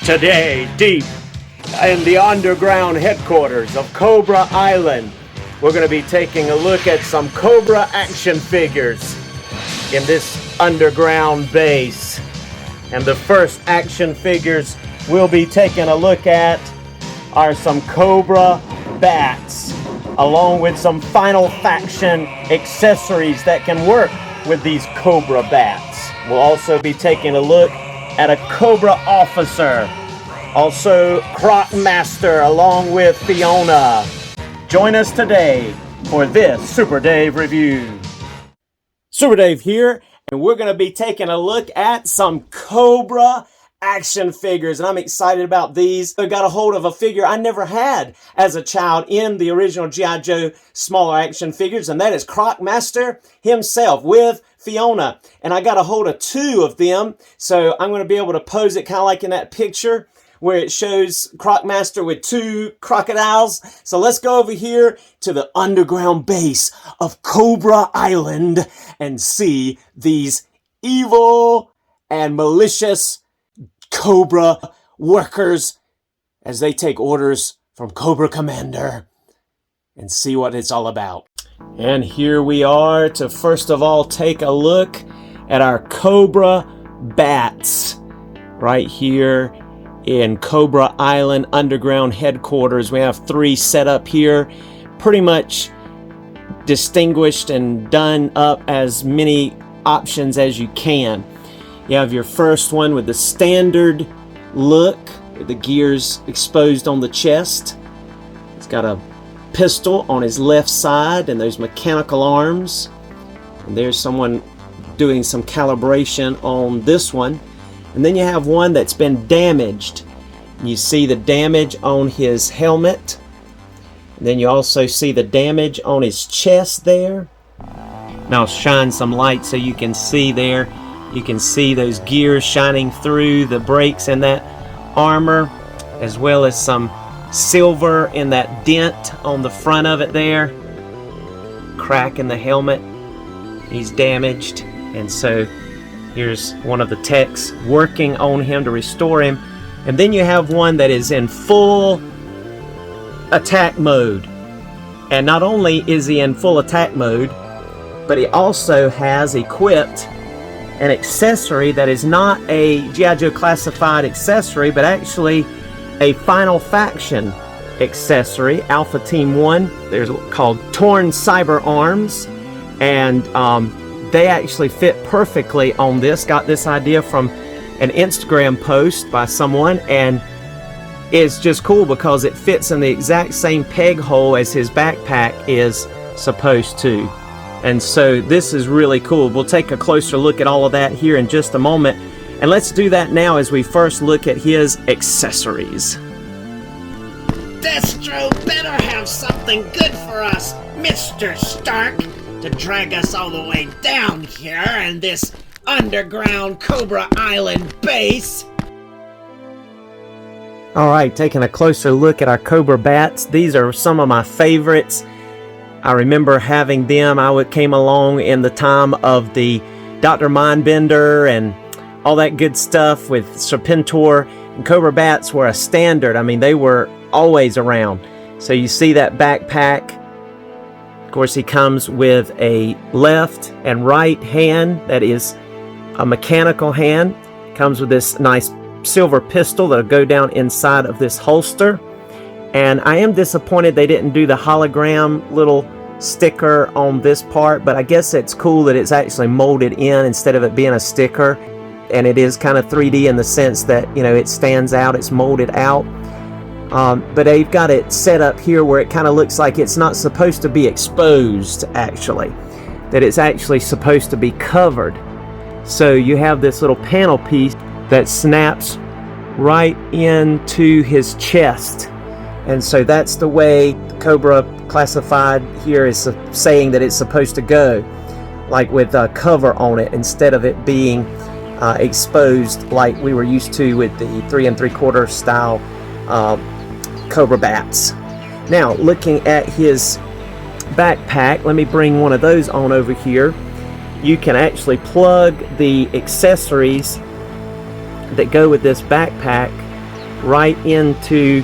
Today, deep in the underground headquarters of Cobra Island, we're going to be taking a look at some Cobra action figures in this underground base. And the first action figures we'll be taking a look at are some Cobra B.A.Ts, along with some Final Faction accessories that can work with these Cobra B.A.Ts. We'll also be taking a look at a Cobra Officer, also Croc Master, along with Fiona. Join us today for this Super Dave review. Super Dave here, and we're going to be taking a look at some Cobra action figures, and I'm excited about these. I got a hold of a figure I never had as a child in the original G.I. Joe smaller action figures, and that is Croc Master himself with Fiona. And I got a hold of two of them, so I'm going to be able to pose it kind of like in that picture where it shows Croc Master with two crocodiles. So let's go over here to the underground base of Cobra Island and see these evil and malicious Cobra workers as they take orders from Cobra Commander and see what it's all about. And here we are to first of all take a look at our Cobra B.A.Ts right here in Cobra Island underground headquarters. We have three set up here, pretty much distinguished and done up as many options as you can. You have your first one with the standard look with the gears exposed on the chest. It's got a pistol on his left side and those mechanical arms. And there's someone doing some calibration on this one. And then you have one that's been damaged. You see the damage on his helmet. And then you also see the damage on his chest there. Now I'll shine some light so you can see there. You can see those gears shining through the brakes in that armor, as well as some silver in that dent on the front of it there. Crack in the helmet. He's damaged. And so here's one of the techs working on him to restore him. And then you have one that is in full attack mode. And not only is he in full attack mode, but he also has equipped an accessory that is not a G.I. Joe classified accessory, but actually a Final Faction accessory, Alpha Team 1. They're called Torn Cyber Arms, and they actually fit perfectly on this. Got this idea from an Instagram post by someone, and it's just cool because it fits in the exact same peg hole as his backpack is supposed to. And so this is really cool. We'll take a closer look at all of that here in just a moment. And let's do that now as we first look at his accessories. Destro better have something good for us, Mr. Stark, to drag us all the way down here in this underground Cobra Island base. Alright, taking a closer look at our Cobra B.A.Ts. These are some of my favorites. I remember having them. I came along in the time of the Dr. Mindbender and all that good stuff with Serpentor. And Cobra B.A.Ts were a standard. I mean, they were always around. So you see that backpack. Of course, he comes with a left and right hand that is a mechanical hand. Comes with this nice silver pistol that'll go down inside of this holster. And I am disappointed they didn't do the hologram little sticker on this part, but I guess it's cool that it's actually molded in instead of it being a sticker. And it is kind of 3D in the sense that, you know, it stands out, it's molded out. But they've got it set up here where it kind of looks like it's not supposed to be exposed, actually. That it's actually supposed to be covered. So you have this little panel piece that snaps right into his chest. And so that's the way Cobra classified here is saying that it's supposed to go, like with a cover on it instead of it being exposed like we were used to with the 3 3/4 style Cobra B.A.Ts. Now, looking at his backpack, let me bring one of those on over here. You can actually plug the accessories that go with this backpack right into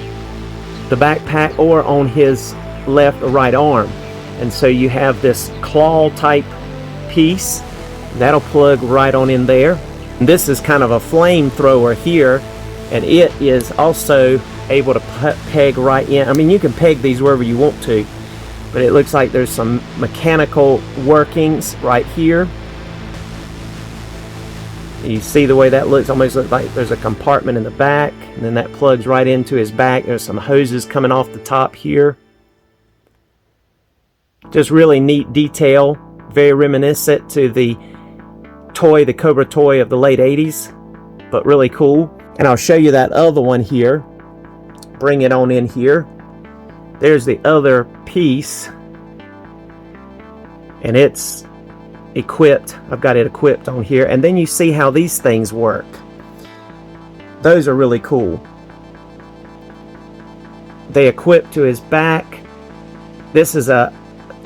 the backpack or on his left or right arm. And so you have this claw type piece that'll plug right on in there. And this is kind of a flamethrower here, and it is also able to peg right in. I mean, you can peg these wherever you want to, but it looks like there's some mechanical workings right here. You see the way that looks, almost looks like there's a compartment in the back, and then that plugs right into his back. There's some hoses coming off the top here. Just really neat detail, very reminiscent to the toy, the Cobra toy of the late 80s, but really cool. And I'll show you that other one here. Bring it on in here. There's the other piece, and it's equipped. I've got it equipped on here, and then you see how these things work. Those are really cool. They equip to his back. This is a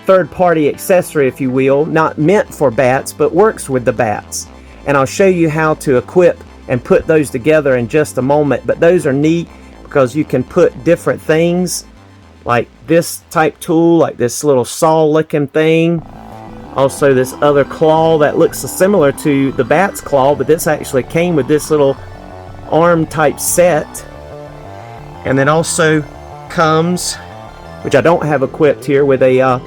third-party accessory, if you will, not meant for bats, but works with the bats. And I'll show you how to equip and put those together in just a moment. But those are neat because you can put different things, like this type tool, like this little saw-looking thing. Also this other claw that looks similar to the bat's claw, but this actually came with this little arm type set. And then also comes, which I don't have equipped here, with a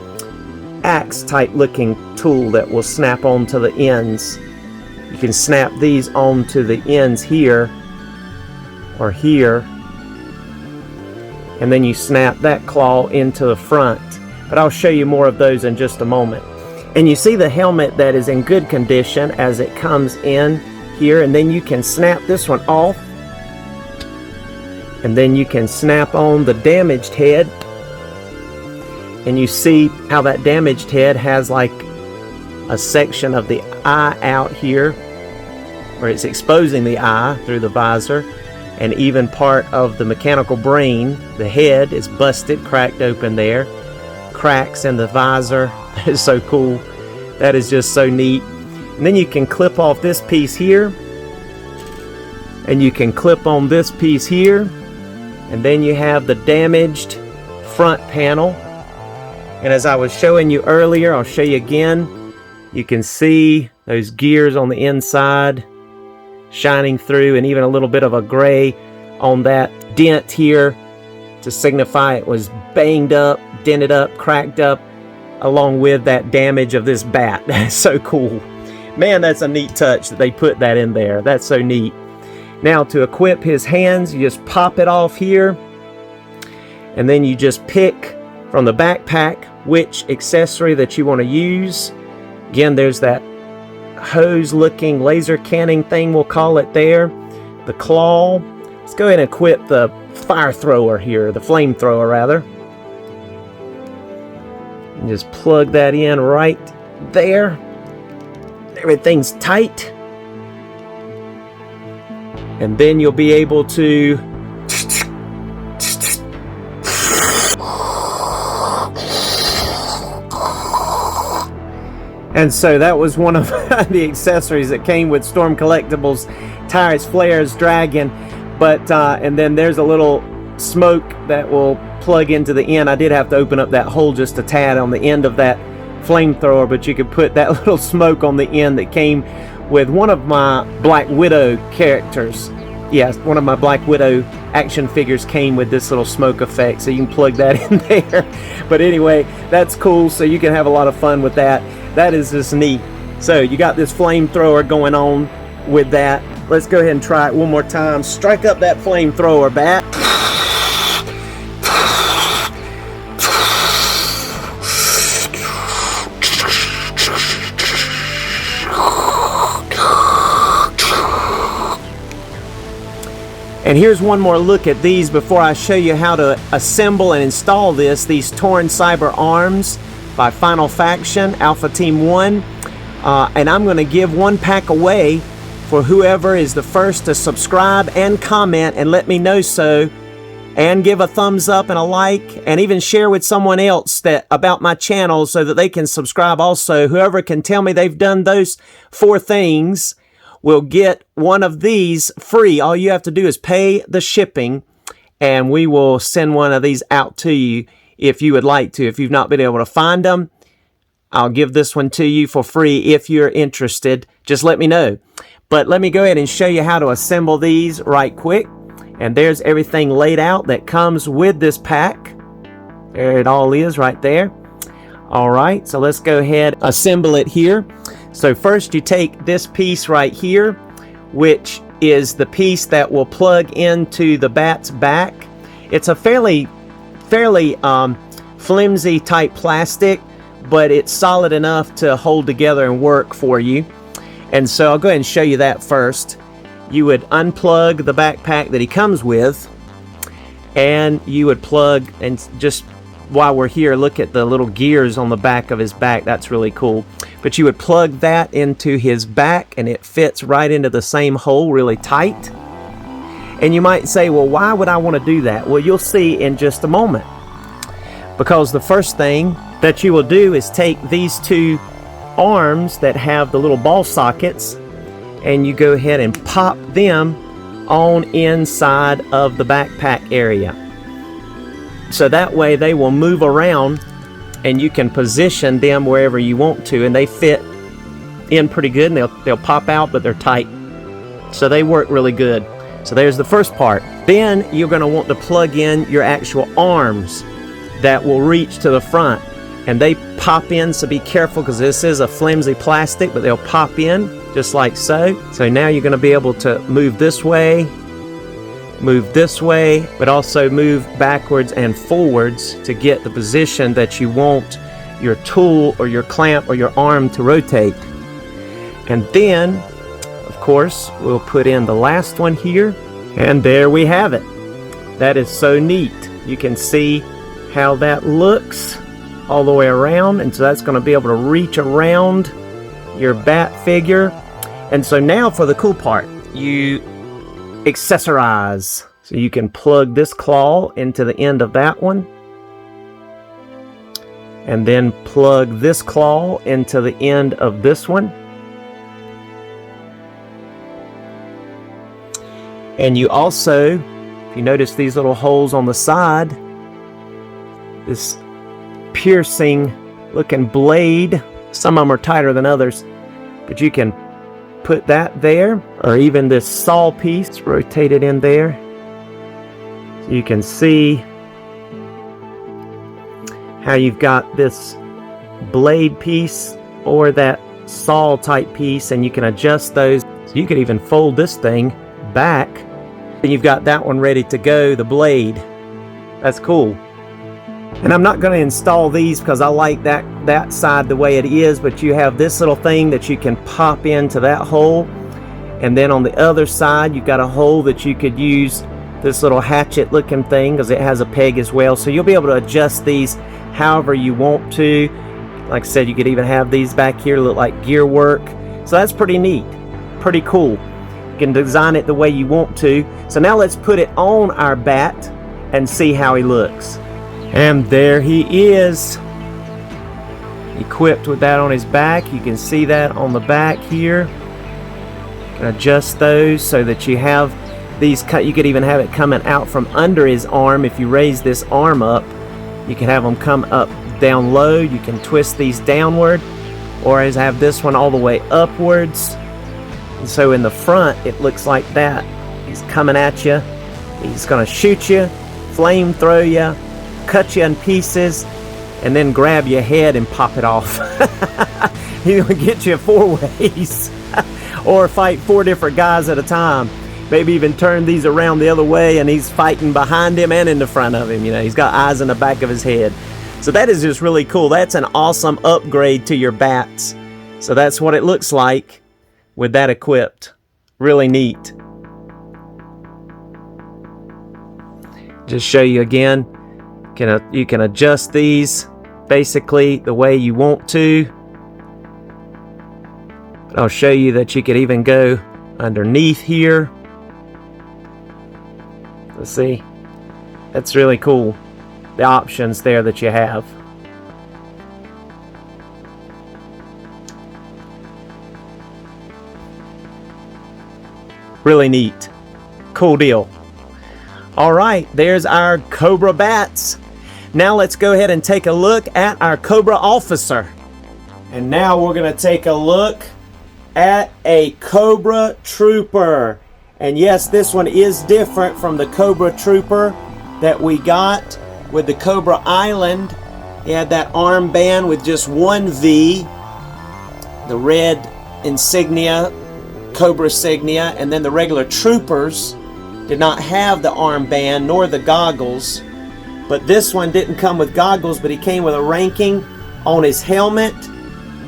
axe type looking tool that will snap onto the ends. You can snap these onto the ends here or here, and then you snap that claw into the front. But I'll show you more of those in just a moment. And you see the helmet that is in good condition as it comes in here, and then you can snap this one off, and then you can snap on the damaged head, and you see how that damaged head has like a section of the eye out here, where it's exposing the eye through the visor, and even part of the mechanical brain. The head is busted, cracked open there, cracks in the visor. That is so cool. That is just so neat. And then you can clip off this piece here, and you can clip on this piece here, and then you have the damaged front panel. And as I was showing you earlier, I'll show you again. You can see those gears on the inside shining through, and even a little bit of a gray on that dent here to signify it was banged up, dented up, cracked up, along with that damage of this bat. That's so cool. Man, that's a neat touch that they put that in there. That's so neat. Now to equip his hands, you just pop it off here, and then you just pick from the backpack which accessory that you want to use. Again, there's that hose looking laser canning thing, we'll call it there. The claw. Let's go ahead and equip the fire thrower here, the flamethrower rather. And just plug that in right there. Everything's tight. And then you'll be able to and so that was one of the accessories that came with Storm Collectibles, Tires, Flares, Dragon. But and then there's a little smoke that will plug into the end. I did have to open up that hole just a tad on the end of that flamethrower, but you could put that little smoke on the end that came with one of my Black Widow characters. Yes, one of my Black Widow action figures came with this little smoke effect, so you can plug that in there. But anyway, that's cool, so you can have a lot of fun with that. That is just neat. So you got this flamethrower going on with that. Let's go ahead and try it one more time. Strike up that flamethrower, Bat. And here's one more look at these before I show you how to assemble and install this. These Torn Cyber Arms by Final Faction, Alpha Team 1. And I'm going to give one pack away for whoever is the first to subscribe and comment and let me know so. And give a thumbs up and a like, and even share with someone else that about my channel so that they can subscribe also. Whoever can tell me they've done those 4 things will get one of these free. All you have to do is pay the shipping, and we will send one of these out to you if you would like to. If you've not been able to find them, I'll give this one to you for free if you're interested. Just let me know. But let me go ahead and show you how to assemble these right quick. And there's everything laid out that comes with this pack. There it all is right there. All right, so let's go ahead assemble it here. So first you take this piece right here, which is the piece that will plug into the bat's back. It's a fairly flimsy type plastic, but it's solid enough to hold together and work for you. And so I'll go ahead and show you that first. You would unplug the backpack that he comes with, and you would plug, and just while we're here, look at the little gears on the back of his back. That's really cool. But you would plug that into his back, and it fits right into the same hole really tight. And you might say, well, why would I want to do that? Well, you'll see in just a moment. Because the first thing that you will do is take these two arms that have the little ball sockets, and you go ahead and pop them on inside of the backpack area. So that way they will move around, and you can position them wherever you want to, and they fit in pretty good, and they'll pop out, but they're tight. So they work really good. So there's the first part. Then you're going to want to plug in your actual arms that will reach to the front, and they pop in, so be careful because this is a flimsy plastic, but they'll pop in just like so. So now you're going to be able to move this way, but also move backwards and forwards to get the position that you want your tool or your clamp or your arm to rotate. And then, of course, we'll put in the last one here, and there we have it. That is so neat. You can see how that looks all the way around, and so that's going to be able to reach around your bat figure. And so now for the cool part, you accessorize. So you can plug this claw into the end of that one, and then plug this claw into the end of this one. And you also, if you notice these little holes on the side, this piercing looking blade, some of them are tighter than others, but you can put that there, or even this saw piece, rotate it in there. So you can see how you've got this blade piece or that saw type piece, and you can adjust those. So you could even fold this thing back, and you've got that one ready to go, the blade. That's cool. And I'm not going to install these because I like that side the way it is, but you have this little thing that you can pop into that hole, and then on the other side you've got a hole that you could use this little hatchet looking thing because it has a peg as well. So you'll be able to adjust these however you want to. Like I said, you could even have these back here look like gear work. So that's pretty neat, pretty cool. You can design it the way you want to. So now let's put it on our bat and see how he looks. And there he is, equipped with that on his back. You can see that on the back here. You can adjust those so that you have these cut. You could even have it coming out from under his arm. If you raise this arm up, you can have them come up down low. You can twist these downward, or as have this one all the way upwards. And so in the front it looks like that. He's coming at you, he's gonna shoot you, flame throw you, cut you in pieces, and then grab your head and pop it off. He's gonna get you 4 ways or fight 4 different guys at a time. Maybe even turn these around the other way, and he's fighting behind him and in the front of him. You know, he's got eyes in the back of his head. So that is just really cool. That's an awesome upgrade to your bats. So that's what it looks like with that equipped. Really neat. Just show you again. You can adjust these basically the way you want to. But I'll show you that you could even go underneath here. Let's see. That's really cool. The options there that you have. Really neat. Cool deal. All right, there's our Cobra B.A.Ts. Now let's go ahead and take a look at our Cobra Officer. And now we're going to take a look at a Cobra Trooper. And yes, this one is different from the Cobra Trooper that we got with the Cobra Island. He had that armband with just one V, the red insignia, Cobra insignia, and then the regular Troopers did not have the armband nor the goggles. But this one didn't come with goggles, but he came with a ranking on his helmet,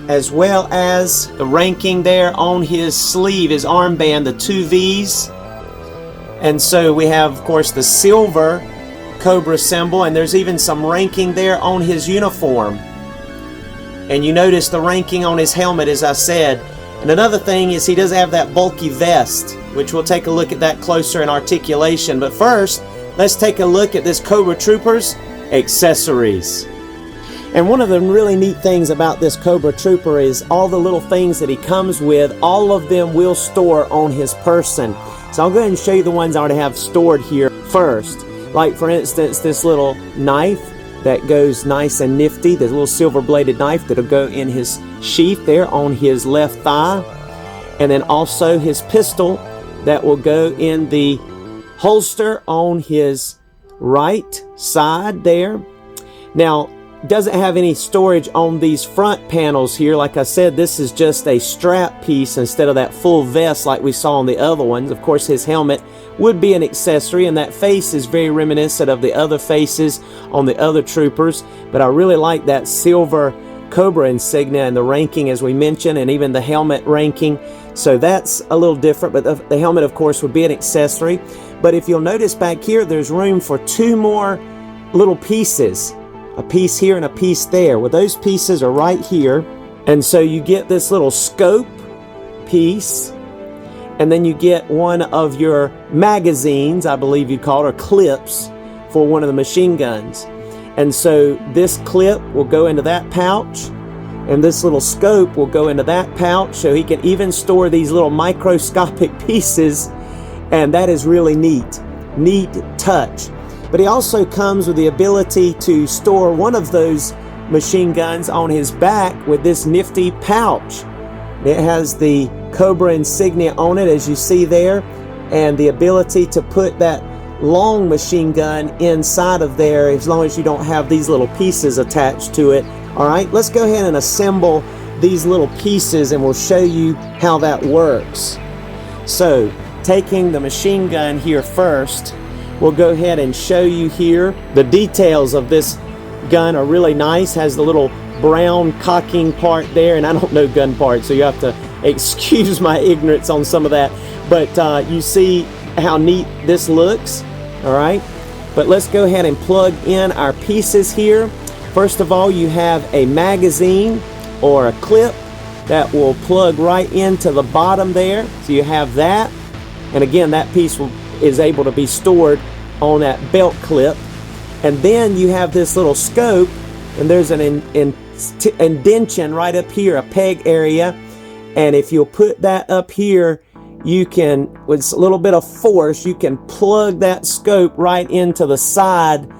as well as the ranking there on his sleeve, his armband, the two V's. And so we have, of course, the silver Cobra symbol, and there's even some ranking there on his uniform. And you notice the ranking on his helmet, as I said. And another thing is he does have that bulky vest, which we'll take a look at that closer in articulation. But first, let's take a look at this Cobra Trooper's accessories. And one of the really neat things about this Cobra Trooper is all the little things that he comes with, all of them will store on his person. So I'll go ahead and show you the ones I already have stored here first. Like for instance, this little knife that goes nice and nifty, the little silver bladed knife that'll go in his sheath there on his left thigh. And then also his pistol that will go in the holster on his right side there. Now, doesn't have any storage on these front panels here. Like I said, this is just a strap piece instead of that full vest like we saw on the other ones. Of course, his helmet would be an accessory, and that face is very reminiscent of the other faces on the other troopers. But I really like that silver Cobra insignia and the ranking, as we mentioned, and even the helmet ranking. So that's a little different, but the helmet, of course, would be an accessory. But if you'll notice back here, there's room for two more little pieces. A piece here and a piece there. Well, those pieces are right here. And so you get this little scope piece, and then you get one of your magazines, I believe you call it, or clips for one of the machine guns. And so this clip will go into that pouch, and this little scope will go into that pouch, so he can even store these little microscopic pieces, and that is really neat. Neat touch. But he also comes with the ability to store one of those machine guns on his back with this nifty pouch. It has the Cobra insignia on it, as you see there, and the ability to put that long machine gun inside of there as long as you don't have these little pieces attached to it. All right, let's go ahead and assemble these little pieces and we'll show you how that works. So, taking the machine gun here first, we'll go ahead and show you here. The details of this gun are really nice. Has the little brown cocking part there, and I don't know gun parts, so you have to excuse my ignorance on some of that. But you see how neat this looks, all right? But let's go ahead and plug in our pieces here. First of all, you have a magazine or a clip that will plug right into the bottom there. So you have that, and again, that piece is able to be stored on that belt clip. And then you have this little scope, and there's an indention right up here, a peg area, and if you'll put that up here, you can, with a little bit of force, you can plug that scope right into the side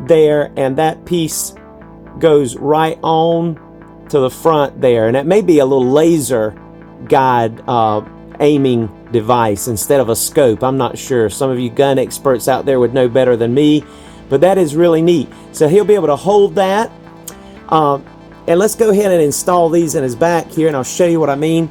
there, and that piece goes right on to the front there. And that may be a little laser guide aiming device instead of a scope. I'm not sure. Some of you gun experts out there would know better than me, but that is really neat. So he'll be able to hold that. And let's go ahead and install these in his back here, and I'll show you what I mean.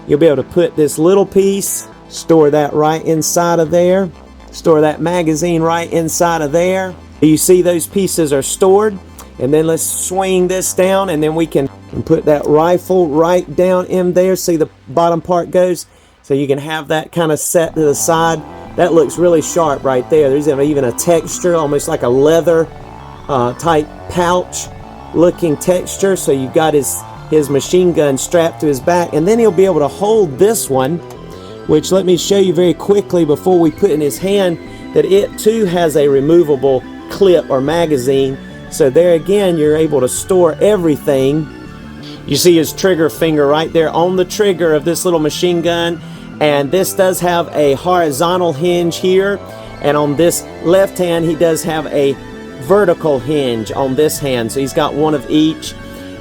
You'll be able to put this little piece, store that right inside of there, store that magazine right inside of there. You see those pieces are stored. And then let's swing this down, and then we can put that rifle right down in there. See the bottom part goes? So you can have that kind of set to the side. That looks really sharp right there. There's even a texture, almost like a leather type pouch looking texture. So you've got his machine gun strapped to his back, and then he'll be able to hold this one, which let me show you very quickly before we put in his hand, that it too has a removable clip or magazine. So there again, you're able to store everything. You see his trigger finger right there on the trigger of this little machine gun, And this does have a horizontal hinge here, and on this left hand he does have a vertical hinge on this hand, so he's got one of each.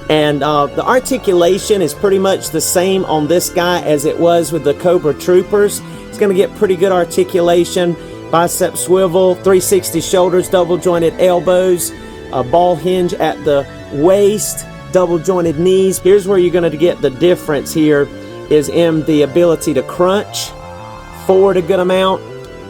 And the articulation is pretty much the same on this guy as it was with the Cobra Troopers. It's going to get pretty good articulation, bicep swivel, 360 shoulders, double jointed elbows, a ball hinge at the waist, double jointed knees. Here's where you're going to get the difference here, is in the ability to crunch forward a good amount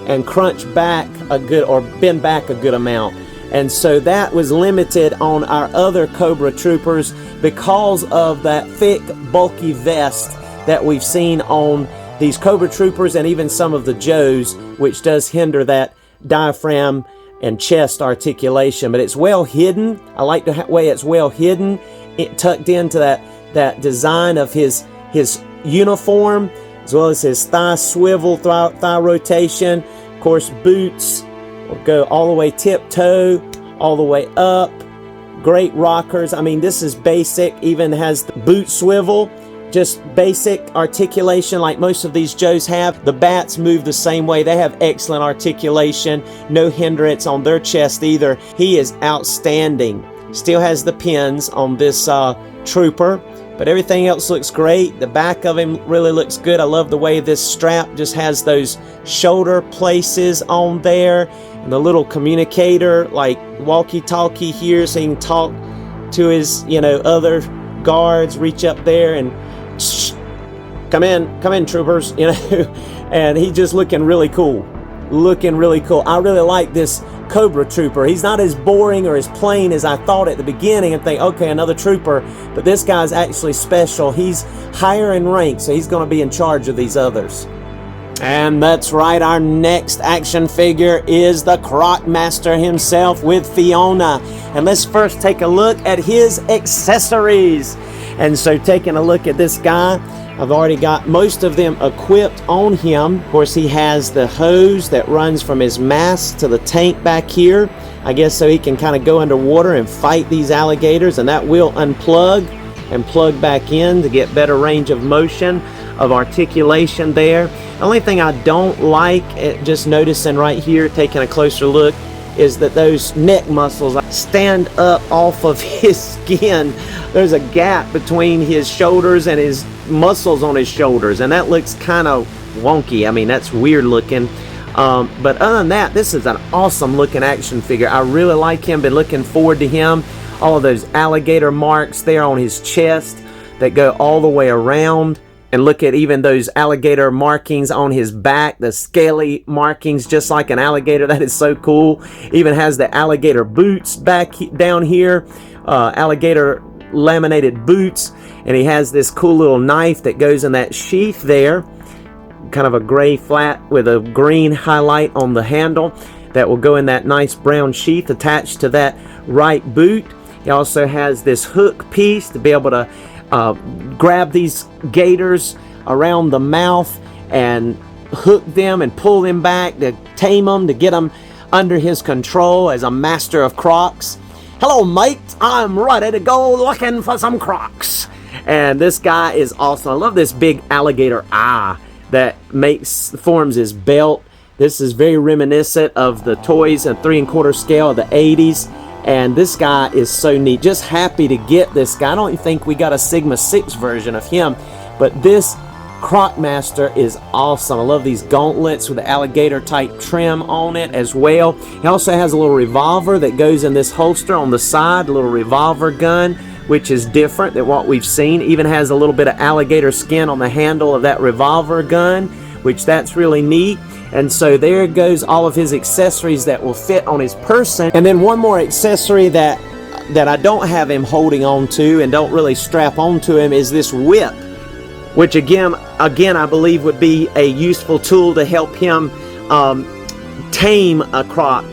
and crunch back a good, or bend back a good amount. And so that was limited on our other Cobra Troopers because of that thick, bulky vest that we've seen on these Cobra Troopers and even some of the Joes, which does hinder that diaphragm and chest articulation. But it's well hidden. I like the way it's well hidden. It tucked into that design of his uniform, as well as his thigh swivel, thigh rotation. Of course, boots will go all the way tiptoe, all the way up. Great rockers. I mean, this is basic. Even has the boot swivel. Just basic articulation like most of these Joes have. The Bats move the same way. They have excellent articulation. No hindrance on their chest either. He is outstanding. Still has the pins on this Trooper, but everything else looks great. The back of him really looks good. I love the way this strap just has those shoulder places on there, and the little communicator like walkie-talkie here, so he can talk to his other guards, reach up there and come in troopers, and he's just looking really cool. I really like this Cobra Trooper. He's not as boring or as plain as I thought at the beginning and think, okay, another trooper, but this guy's actually special. He's higher in rank, so he's going to be in charge of these others. And that's right, our next action figure is the Croc Master himself with Fiona. And let's first take a look at his accessories. And so taking a look at this guy, I've already got most of them equipped on him. Of course, he has the hose that runs from his mask to the tank back here, I guess so he can kind of go underwater and fight these alligators, and that will unplug and plug back in to get better range of motion, of articulation there. The only thing I don't like, just noticing right here, taking a closer look, is that those neck muscles stand up off of his skin. There's a gap between his shoulders and his muscles on his shoulders, and that looks kind of wonky. I mean, that's weird looking. But other than that, this is an awesome looking action figure. I really like him, been looking forward to him. All of those alligator marks there on his chest that go all the way around. And look at even those alligator markings on his back, the scaly markings just like an alligator. That is so cool. Even has the alligator boots back down here, alligator laminated boots, and he has this cool little knife that goes in that sheath there, kind of a gray flat with a green highlight on the handle that will go in that nice brown sheath attached to that right boot. He also has this hook piece to be able to grab these gators around the mouth and hook them and pull them back to tame them, to get them under his control as a master of crocs. Hello, mate. I'm ready to go looking for some crocs. And this guy is awesome. I love this big alligator eye that forms his belt. This is very reminiscent of the toys at 3 1/4 scale of the 80s. And this guy is so neat. Just happy to get this guy. I don't think we got a Sigma 6 version of him, but this Croc Master is awesome. I love these gauntlets with the alligator type trim on it as well. He also has a little revolver that goes in this holster on the side, a little revolver gun, which is different than what we've seen. Even has a little bit of alligator skin on the handle of that revolver gun, which that's really neat. And so there goes all of his accessories that will fit on his person. And then one more accessory that I don't have him holding on to and don't really strap onto him is this whip, which again I believe would be a useful tool to help him tame a croc.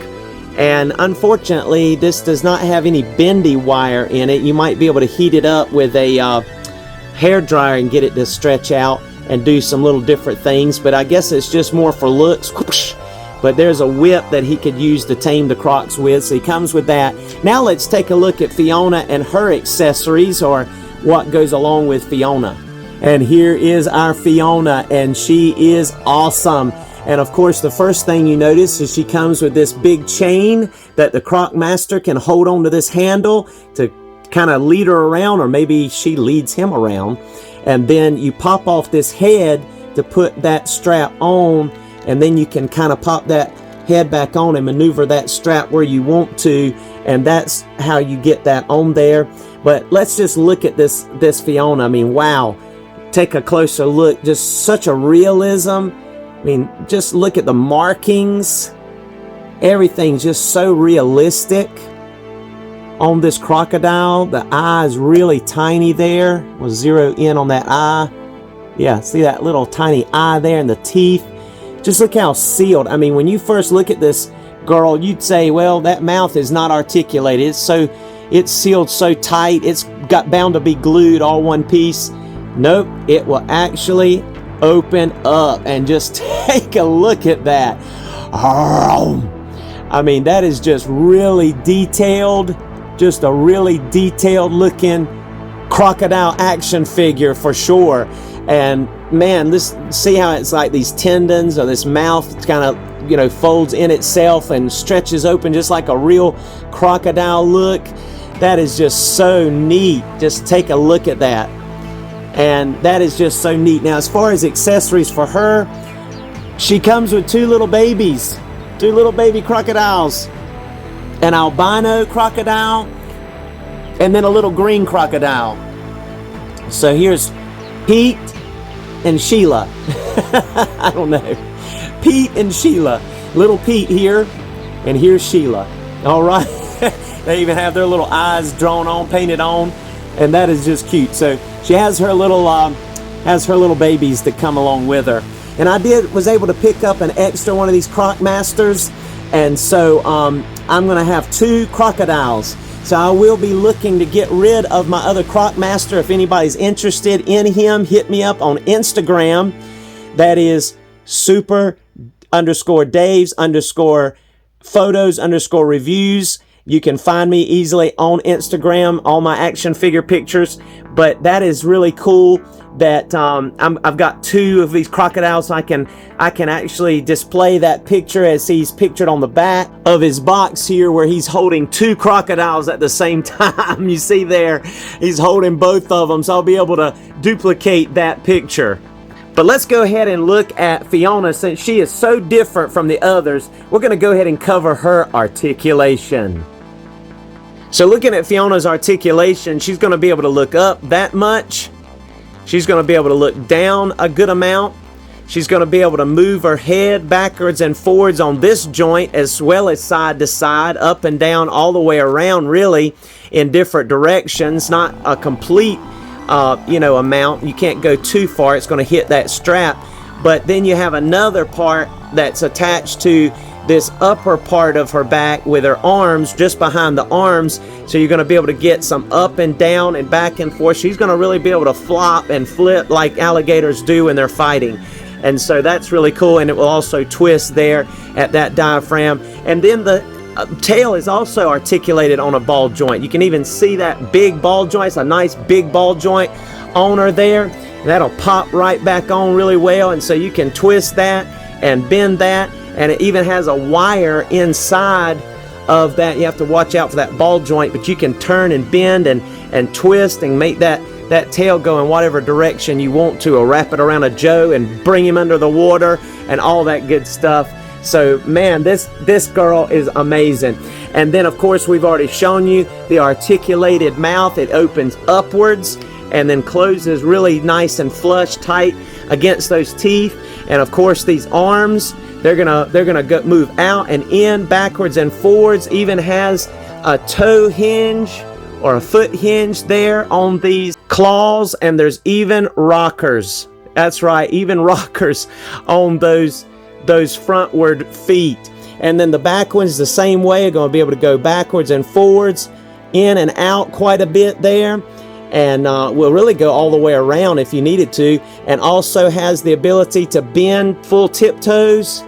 And unfortunately, this does not have any bendy wire in it. You might be able to heat it up with a hair dryer and get it to stretch out and do some little different things, but I guess it's just more for looks. But there's a whip that he could use to tame the crocs with, so he comes with that. Now let's take a look at Fiona and her accessories, or what goes along with Fiona. And here is our Fiona, and she is awesome. And of course, the first thing you notice is she comes with this big chain that the Croc Master can hold onto this handle to kind of lead her around, or maybe she leads him around. And then you pop off this head to put that strap on, and then you can kind of pop that head back on and maneuver that strap where you want to, and that's how you get that on there. But let's just look at this Fiona. I mean, wow. Take a closer look. Just such a realism. I mean, just look at the markings. Everything's just so realistic on this crocodile. The eye is really tiny there. We'll zero in on that eye. Yeah, see that little tiny eye there and the teeth. Just look how sealed. I mean, when you first look at this girl, you'd say, well, that mouth is not articulated. It's sealed so tight. It's got bound to be glued all one piece. Nope, it will actually open up, and just take a look at that. I mean, that is just really detailed. Just a really detailed looking crocodile action figure for sure. And man, see how it's like these tendons, or this mouth kind of, you know, folds in itself and stretches open just like a real crocodile look. That is just so neat. Just take a look at that. And that is just so neat. Now, as far as accessories for her, she comes with two little baby crocodiles. An albino crocodile, and then a little green crocodile. So here's Pete and Sheila. I don't know. Pete and Sheila. Little Pete here, and here's Sheila. All right. They even have their little eyes drawn on, painted on, and that is just cute. So she has her little babies that come along with her. And I was able to pick up an extra one of these Croc Masters, and so I'm going to have two crocodiles. So I will be looking to get rid of my other Croc Master. If anybody's interested in him, hit me up on Instagram. That is super_Daves_photos_reviews. You can find me easily on Instagram, all my action figure pictures. But that is really cool that I've got two of these crocodiles. So I can actually display that picture as he's pictured on the back of his box here, where he's holding two crocodiles at the same time. You see there, he's holding both of them. So I'll be able to duplicate that picture. But let's go ahead and look at Fiona. Since she is so different from the others, we're going to go ahead and cover her articulation. So looking at Fiona's articulation, she's going to be able to look up that much. She's going to be able to look down a good amount. She's going to be able to move her head backwards and forwards on this joint, as well as side to side, up and down, all the way around, really, in different directions. Not a complete amount. You can't go too far. It's going to hit that strap. But then you have another part that's attached to this upper part of her back with her arms, just behind the arms. So you're going to be able to get some up and down and back and forth. She's going to really be able to flop and flip like alligators do when they're fighting. And so that's really cool. And it will also twist there at that diaphragm. And then the tail is also articulated on a ball joint. You can even see that big ball joint. It's a nice big ball joint on her there. That'll pop right back on really well. And so you can twist that and bend that. And it even has a wire inside of that. You have to watch out for that ball joint, but you can turn and bend and twist and make that tail go in whatever direction you want to, or wrap it around a Joe and bring him under the water and all that good stuff. So man, this girl is amazing. And then of course we've already shown you the articulated mouth. It opens upwards and then closes really nice and flush, tight against those teeth. And of course these arms, they're gonna go move out and in, backwards and forwards. Even has a toe hinge or a foot hinge there on these claws, and there's even rockers. That's right, even rockers on those frontward feet. And then the back one's the same way. Going to be able to go backwards and forwards, in and out quite a bit there. And will really go all the way around if you needed to. And also has the ability to bend full tiptoes,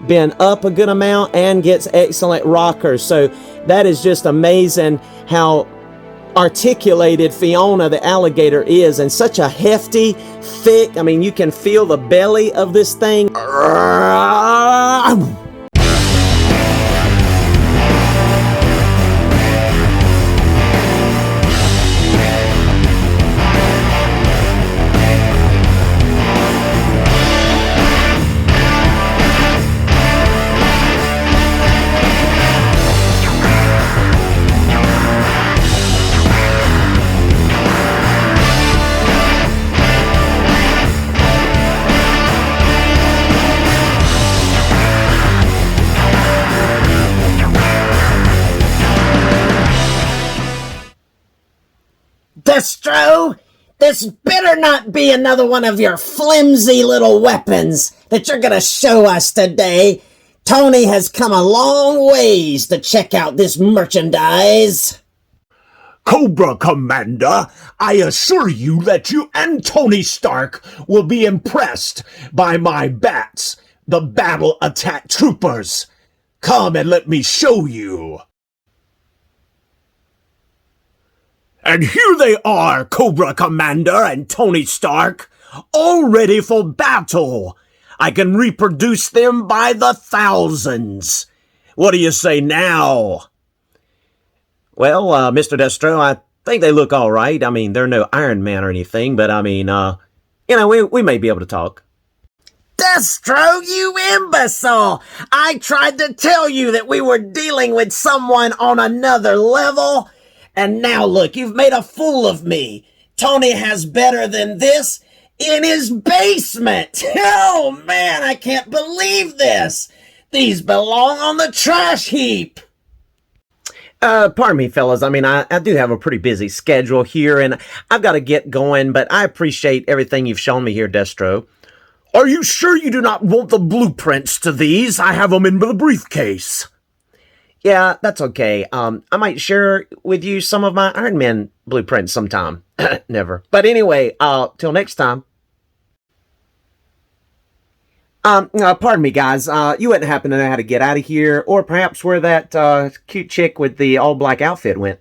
bend up a good amount, and gets excellent rockers. So that is just amazing how articulated Fiona the alligator is, and such a hefty, thick, I mean, you can feel the belly of this thing. Destro, this better not be another one of your flimsy little weapons that you're gonna show us today. Tony has come a long ways to check out this merchandise. Cobra Commander, I assure you that you and Tony Stark will be impressed by my bats, the Battle Attack Troopers. Come and let me show you. And here they are, Cobra Commander and Tony Stark, all ready for battle. I can reproduce them by the thousands. What do you say now? Well, Mr. Destro, I think they look all right. I mean, they're no Iron Man or anything, but I mean, we may be able to talk. Destro, you imbecile! I tried to tell you that we were dealing with someone on another level. And now look, you've made a fool of me. Tony has better than this in his basement. Oh man, I can't believe this. These belong on the trash heap. Pardon me, fellas. I mean, I do have a pretty busy schedule here, and I've got to get going, but I appreciate everything you've shown me here, Destro. Are you sure you do not want the blueprints to these? I have them in the briefcase. Yeah, that's okay. I might share with you some of my Iron Man blueprints sometime. Never. But anyway, till next time. Pardon me, guys. You wouldn't happen to know how to get out of here, or perhaps where that cute chick with the all-black outfit went.